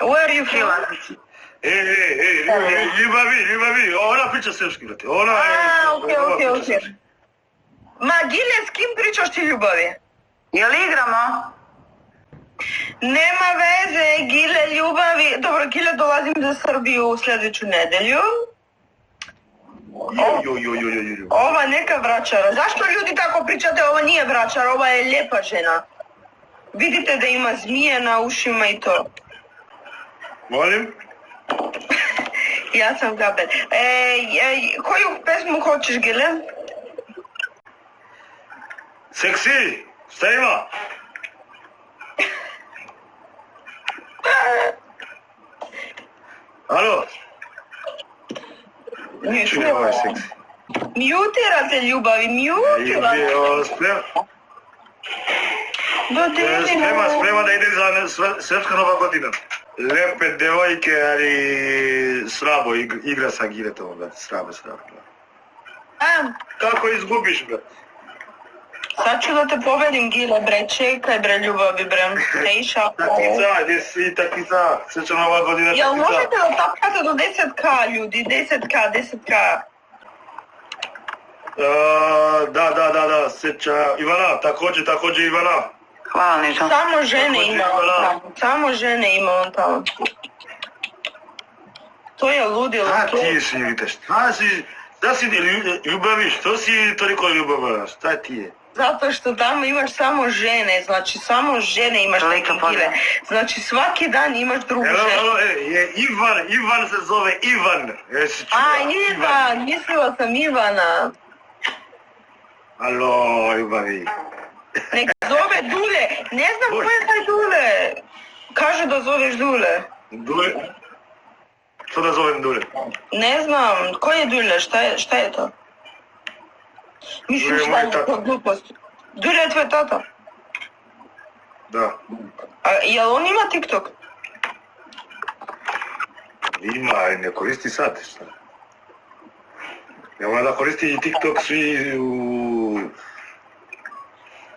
Where are you from? Ljubavi, ona priča srpski, brate. Okej. Ma, Gile, s kim pričaš ti ljubavi? Jel igramo? Nema veze, Gile, ljubavi. Dobro, Gile, dolazim za Srbiju u sljedeću nedelju. Ova neka vračara. Zašto ljudi tako pričate? Ova nije vračara, ova je lijepa žena. Vidite da ima zmije na ušima i to. Molim? Ja sam Gabel. Koju pesmu hoćeš, Gile? Seksi, šta ima? Alo? Mjutira se ljubavi, mjutira se. Sprema da ide za srpska nova godina. Lepe devojke, ali slabo igra sa Giletom, brate, slabo. Kako izgubiš, brate? Sad ću da te povedim, Gile, bre, čekaj, bre, ljubavi, bre, ne iša. Takvica, gdje si takvica, sreća nova godina takvica. Jel možete da tapkate do 10k, ljudi, 10k? Da, sreća, Ivana, također Ivana. Hvala ništa. Samo žene ima on tamo. To je ludilo. A ti si, vidite, šta si ljubavi, što si toliko ljubavna, šta ti je? Zato što tamo imaš samo žene, znači samo žene imaš neke Gile. Znači svaki dan imaš drugu ženu. Ivan se zove Ivan. Ivan, mislila sam Ivana. Alo, ljubavi. Nek zove Dule, ne znam ko je taj Dule. Kaže da zoveš Dule. Dule? Što da zovem Dule? Ne znam, ko je Dule, šta je to? Mislim šta je to glupost. Dule je tvoj tata? Da. A jel on ima TikTok? Ima, ali ne koristi sad, šta? Ja moram da koristi i TikTok svi u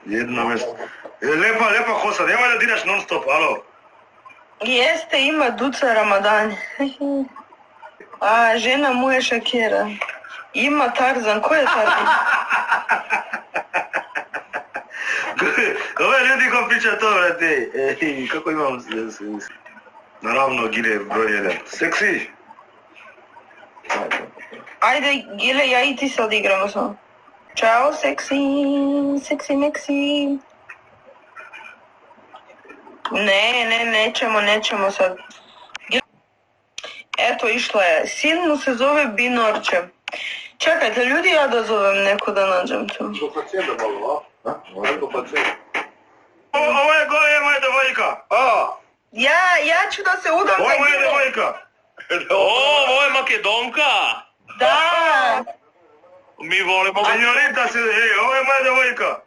jedno mjesto. Lepa kosa, nemoj da diraš non stop, alo. Jeste, ima Duca Ramadan. A, žena mu je Shakira. Ima Tarzan, ko je Tarzan? Ove ljudi ko priča to, brate. Kako imam... Naravno, Gile broj 1. Seksi? Ajde, Gile, ja i ti se odigramo samo. Ćao, seksi Meksi. Nećemo sad. Eto, išla je. Sin mu se zove Binorče. Čekajte, ljudi, ja da zovem neko da nađem tu. Ovo je moja devojka. Ja ću da se udam. Ovo je moja devojka. Ovo je Makedonka. Da. Mi volimo... Senjorita se, ovo je moja devojka.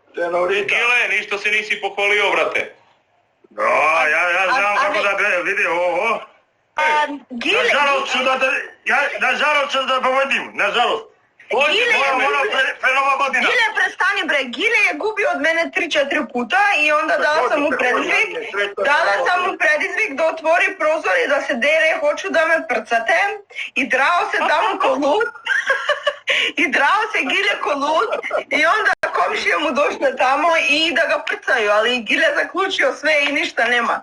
Gile, ništa se nisi pohvalio, brate. Ja znam kako da vidi ovo. Nažalost ću da povedim, nažalost. Gile, prestani bre, Gile je gubio od mene 3-4 puta i onda dala sam mu predizvik da otvori prozor i da se dere, hoću da me prcate i drao se tamo ko lud. I drao se Gile ko lud i onda komšije mu došle tamo i da ga prcaju, ali Gile zaključio sve i ništa nema.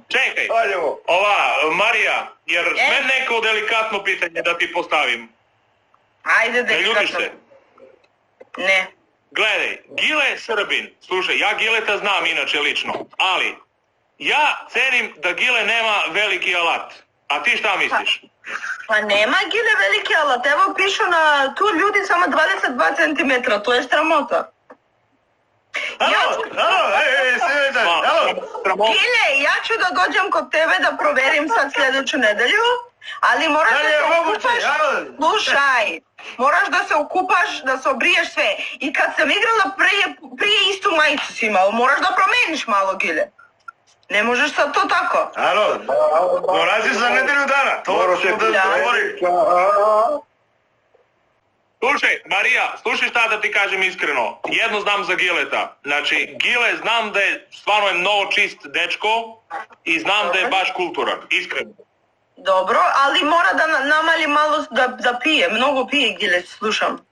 Čekaj, ova Marija, jer sve neko delikatno pitanje da ti postavim. Ajde, ne ljubiš se? Ne. Gledaj, Gile je Srbin. Slušaj, ja Gileta znam inače lično, ali ja cenim da Gile nema veliki alat. A ti šta misliš? Pa nema Gile veliki alat. Evo pišu na tu ljudi samo 22 cm. To je sramota. Gile, ja ću da dođem kod tebe da proverim sad sljedeću nedelju, ali moraš da se okupaš. Slušaj, moraš da se okupaš, da se obriješ sve. I kad sam igrala prije istu majicu si imao, moraš da promeniš malo, Gile. Ne možeš sad to tako. Alo, dolazi za nedelju dana, to ću da govori. Slušaj, Marija, slušaj šta da ti kažem iskreno. Jedno znam za Gileta. Znači, Gile znam da je stvarno mnogo čist dečko i znam da je baš kulturan, iskreno. Dobro, ali mora da namali malo da pije. Mnogo pije Gile, slušam.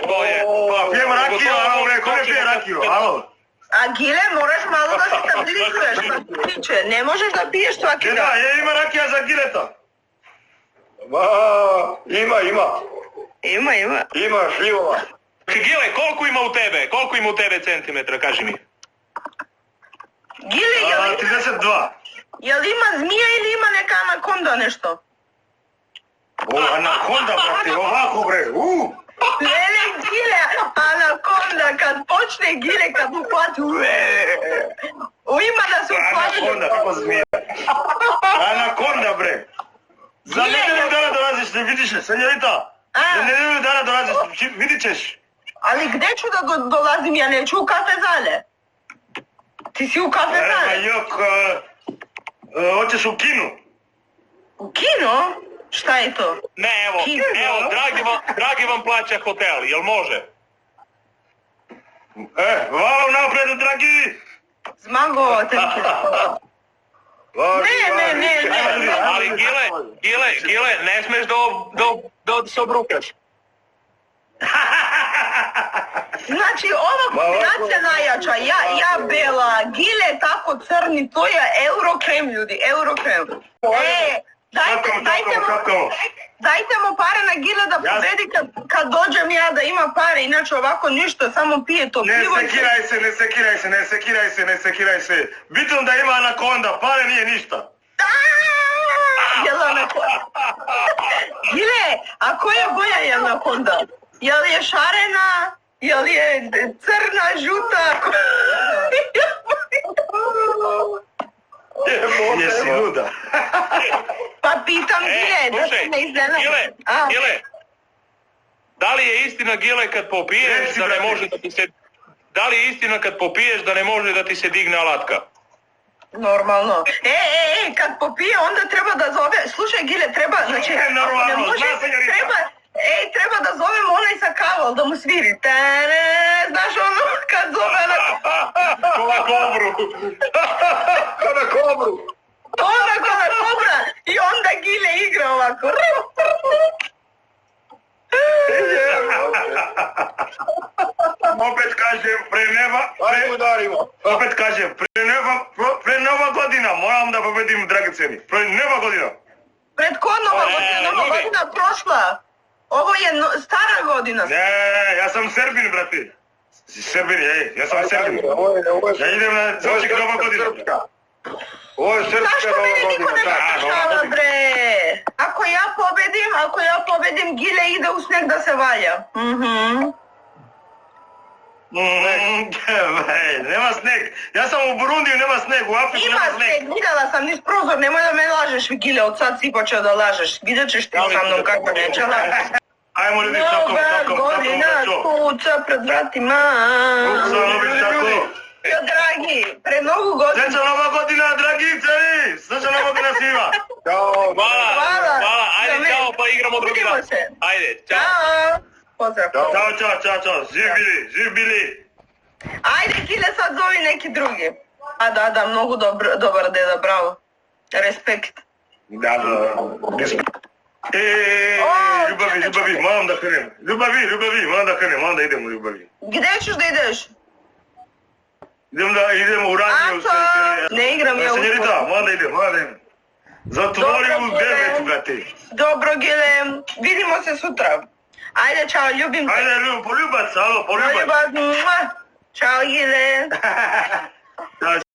To je. Pa, pijemo rakiju, alo, ko ne pije rakiju, alo? A Gile, moraš malo da se stabilizuješ, što se tiče. Ne možeš da piješ svaki dan. Da, ima rakija za Gileta. Ima. Ima. Ima šljivova. Gile, koliko ima u tebe centimetra, kaži mi? Gile, 32. jel ima zmija ili ima neka anakonda nešto? Anakonda, brate, ovako bre, Lele, Gile, anakonda, kad počne Gile, kad uhvati, ima da se uhvati. Anakonda, kako zmija. Anakonda, bre. Za nedelju dana dolaziš, ne vidiš, senjorita. Za nedelju dana dolaziš, vidit ćeš. Ali gde ću da dolazim, ja neću u kafezale. Ti si u kafezale. Jok, hoćeš u kinu. U kino? Šta je to? Ne, evo, Dragi vam plaća hotel, jel može? Hvala napred, dragi. Zmago, thank you. Ne. Ali Gile, ne smeš da se obrukaš. Znači, ova kombinacija najjača, ja bela, Gile tako crni, to je Eurokrem, ljudi, Eurokrem. Dajte mu pare na Gile da pobedi kad dođem ja da ima pare, inače ovako ništa, samo pije to pivo. Ne sekiraj se. Bitno da ima anakonda, pare nije ništa. Jel anakonda? Gile, a koja boja je anakonda? Jel je šarena? Jel je crna, žuta? Jesi luda. Pa pitam Gile, da se ne iznenam. Gile, da li je istina, Gile, kad popiješ da ne može da ti se... Da li je istina kad popiješ da ne može da ti se digne alatka? Normalno. Kad popije onda treba da zove... Slušaj Gile, treba, znači... Normalno, treba da zovemo onaj sa kaval, da mu sviri. Znaš ono, kad zove Ko na kobru. Ona ko na kobra i onda Gile igra ovako. Opet kažem, pre nova godina, moram da pobedim, dragi ceni. Pre nova godina. Pred ko nova godina? Nova godina prošla. Ovo je stara godina. Ne, ja sam Srbin, brate. Srbin, ja sam Srbin. Ja idem na Zočik nova godina. Ovo je srpska nova godina. Zašto meni niko ne pokušava, bre? Ako ja pobedim, Gile ide u sneg da se valja. Nema sneg. Ja sam u Burundiju, nema sneg. U Afriku nema sneg. Ima sneg, vidjela sam niz prozor, nemoj da me lažeš, Gile, od sad si počeo da lažeš. Vidjet ćeš ti sa mnom kako neće lažeš. Ajmo ljudi, čakom. Nova godina kuca pred vratima. Dragi, pre novu godinu. Sreća nova godina, dragi celi. Sreća nova godina svima. Hvala. Ajde, čao, pa igramo drugi dan. Ajde, čao. Pozdrav. Ćao. Živ bili. Ajde, Gile, sad zovi neki drugi. Da, mnogo dobar deda, bravo. Respekt. Da. Ljubavi, moram da krenem. Ljubavi, moram da krenem, moram da idem u ljubavi. Gde ćeš da ideš? Idem u radiju. Ne igram ja u senjorita, moram da idem. Zatvori u 9, brate. Dobro, Gile, vidimo se sutra. Ajde, čao, ljubim te. Ajde, poljubac, alo, poljubac. Ćao, Gile. Ćao.